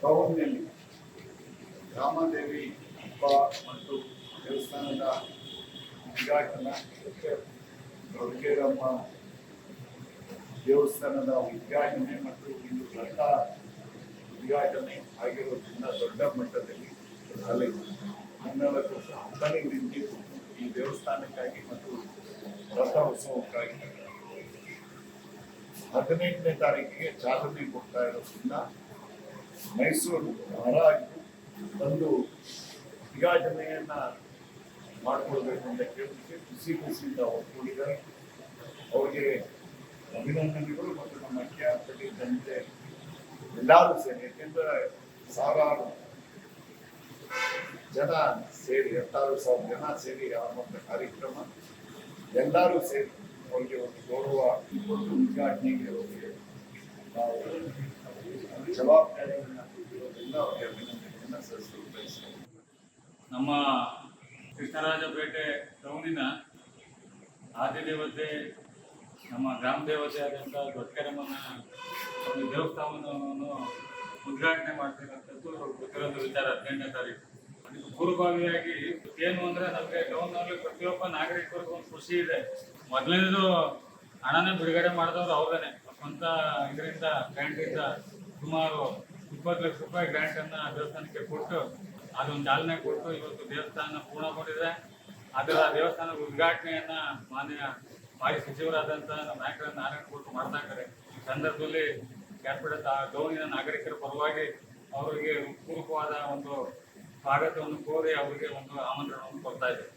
ಟೌನ್ನಲ್ಲಿ ರಾಮದೇವಿ ಹಬ್ಬ ಮತ್ತು ದೇವಸ್ಥಾನದ ಉದ್ಘಾಟನಾ ಗೌರಿಗೇರಮ್ಮ ದೇವಸ್ಥಾನದ ಉದ್ಘಾಟನೆ ಮತ್ತು ಇಂದು ರಥ ಉದ್ಘಾಟನೆ ಆಗಿರೋದ್ರಿಂದ ದೊಡ್ಡ ಮಟ್ಟದಲ್ಲಿ ಅಲ್ಲಿ 14 ಹಬ್ಬಗಳು ನಿಂತಿದ್ದು ಈ ದೇವಸ್ಥಾನಕ್ಕಾಗಿ ಮತ್ತು ರಥೋತ್ಸವಕ್ಕಾಗಿ 15ನೇ ತಾರೀಕಿಗೆ ಚಾಲನೆ ಕೊಡ್ತಾ ಇರೋದ್ರಿಂದ ಮೈಸೂರು ಹರಾಜು ತಂದು ಉದ್ಘಾಟನೆಯನ್ನ ಮಾಡಿಕೊಳ್ಬೇಕು ಅಂತ ಕೇಳಲಿಕ್ಕೆ ಖುಷಿಯಿಂದ ಒಪ್ಪಿಕೊಂಡಿದ್ದಾರೆ. ಅವರಿಗೆ ಅಭಿನಂದನೆಗಳು ಮತ್ತು ನಮ್ಮ ಅಖ್ಯಾಪಟ್ಟಿ ಜನತೆ ಎಲ್ಲರೂ ಸೇರಿ, ಯಾಕೆಂದ್ರೆ ಸಾವಿರಾರು ಜನ ಸೇರಿ 16,000 ಜನ ಸೇರಿ ಆಗುವಂಥ ಕಾರ್ಯಕ್ರಮ ಎಲ್ಲರೂ ಸೇರಿ ಅವರಿಗೆ ಒಂದು ಗೌರವ ಕೊಟ್ಟು ಉದ್ಘಾಟನೆಗೆ ಅವರಿಗೆ ನಾವು ಜವಾಬ್ದಾರಿಯನ್ನು ಕೊಟ್ಟಿರೋದ್ರಿಂದ ಅವರಿಗೆ ಅಭಿನಂದನೆಯನ್ನು ಸಲ್ಲಿಸಲು ಬಯಸ್ತೇವೆ. ನಮ್ಮ ಕೃಷ್ಣರಾಜಪೇಟೆ ಟೌನಿನ ಆದಿದೇವತೆ ನಮ್ಮ ಗ್ರಾಮ ದೇವತೆ ಆದಂಥ ದೊಡ್ಡಕೆರೆಮ್ಮನ ಒಂದು ದೇವಸ್ಥಾನವನ್ನು ಉದ್ಘಾಟನೆ ಮಾಡ್ತಿರೋಂಥದ್ದು ಗೊತ್ತಿರೋದು ವಿಚಾರ 15ನೇ ತಾರೀಕು. ಅದಕ್ಕೆ ಪೂರ್ವಭಾವಿಯಾಗಿ ಏನು ಅಂದರೆ ನಮಗೆ ಟೌನ್ನಲ್ಲಿ ಪ್ರತಿಯೊಬ್ಬ ನಾಗರಿಕರಿಗೂ ಒಂದು ಖುಷಿ ಇದೆ. ಮೊದಲನೇದು ಹಣನೇ ಬಿಡುಗಡೆ ಮಾಡಿದವರು ಅವ್ರನ್ನೇ ಸ್ವಂತ ಇದರಿಂದ ಗ್ರ್ಯಾಂಟಿಂದ ಸುಮಾರು 20 ಲಕ್ಷ ರೂಪಾಯಿ ಗ್ರ್ಯಾಂಟನ್ನು ದೇವಸ್ಥಾನಕ್ಕೆ ಕೊಟ್ಟು ಅದೊಂದು ಚಾಲನೆ ಕೊಟ್ಟು ಇವತ್ತು ದೇವಸ್ಥಾನ ಪೂರ್ಣಗೊಂಡಿದೆ. ಅದರ ದೇವಸ್ಥಾನದ ಉದ್ಘಾಟನೆಯನ್ನು ಮಾನ್ಯ ಮಾಜಿ ಸಚಿವರಾದಂಥ ನಮ್ಮ ನಾಯಕರ ನಾರಾಯಣ ಕೊಟ್ಟು ಮಾಡ್ತಾ ಇದ್ದಾರೆ. ಈ ಸಂದರ್ಭದಲ್ಲಿ ಕ್ಯಾಪಿಟಲ್ ಟೌನಿನ ನಾಗರಿಕರ ಪರವಾಗಿ ಅವರಿಗೆ ಪೂರ್ವಕವಾದ ಒಂದು ಸ್ವಾಗತವನ್ನು ಕೋರಿ ಅವರಿಗೆ ಒಂದು ಆಮಂತ್ರಣವನ್ನು ಕೊಡ್ತಾ ಇದ್ದಾರೆ.